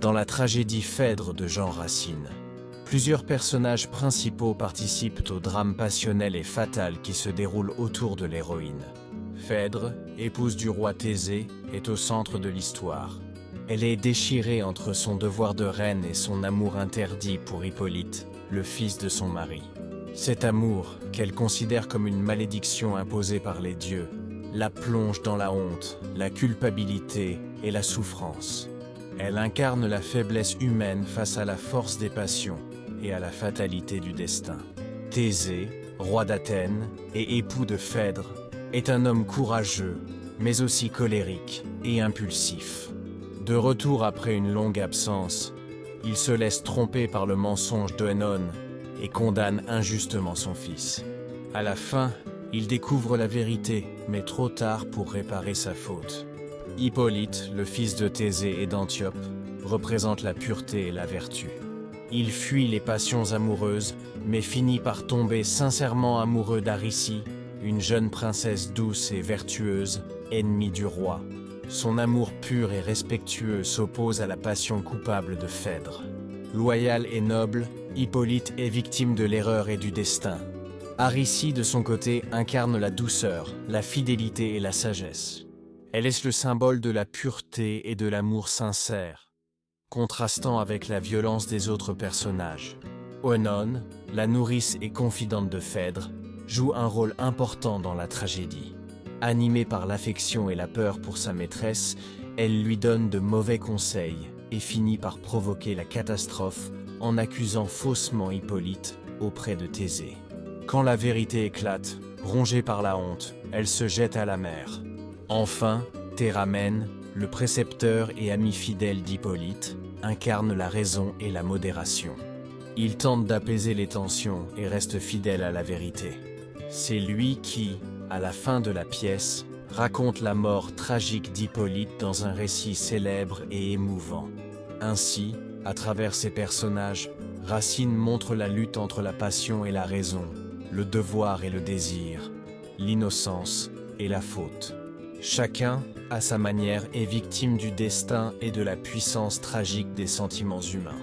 Dans la tragédie Phèdre de Jean Racine, plusieurs personnages principaux participent au drame passionnel et fatal qui se déroule autour de l'héroïne. Phèdre, épouse du roi Thésée, est au centre de l'histoire. Elle est déchirée entre son devoir de reine et son amour interdit pour Hippolyte, le fils de son mari. Cet amour, qu'elle considère comme une malédiction imposée par les dieux, la plonge dans la honte, la culpabilité et la souffrance. Elle incarne la faiblesse humaine face à la force des passions et à la fatalité du destin. Thésée, roi d'Athènes et époux de Phèdre, est un homme courageux, mais aussi colérique et impulsif. De retour après une longue absence, il se laisse tromper par le mensonge d'Œnone et condamne injustement son fils. À la fin, il découvre la vérité, mais trop tard pour réparer sa faute. Hippolyte, le fils de Thésée et d'Antiope, représente la pureté et la vertu. Il fuit les passions amoureuses, mais finit par tomber sincèrement amoureux d'Aricie, une jeune princesse douce et vertueuse, ennemie du roi. Son amour pur et respectueux s'oppose à la passion coupable de Phèdre. Loyal et noble, Hippolyte est victime de l'erreur et du destin. Aricie, de son côté, incarne la douceur, la fidélité et la sagesse. Elle est le symbole de la pureté et de l'amour sincère, contrastant avec la violence des autres personnages. Œnone, la nourrice et confidente de Phèdre, joue un rôle important dans la tragédie. Animée par l'affection et la peur pour sa maîtresse, elle lui donne de mauvais conseils et finit par provoquer la catastrophe en accusant faussement Hippolyte auprès de Thésée. Quand la vérité éclate, rongée par la honte, elle se jette à la mer. Enfin, Théramène, le précepteur et ami fidèle d'Hippolyte, incarne la raison et la modération. Il tente d'apaiser les tensions et reste fidèle à la vérité. C'est lui qui, à la fin de la pièce, raconte la mort tragique d'Hippolyte dans un récit célèbre et émouvant. Ainsi, à travers ses personnages, Racine montre la lutte entre la passion et la raison, le devoir et le désir, l'innocence et la faute. Chacun, à sa manière, est victime du destin et de la puissance tragique des sentiments humains.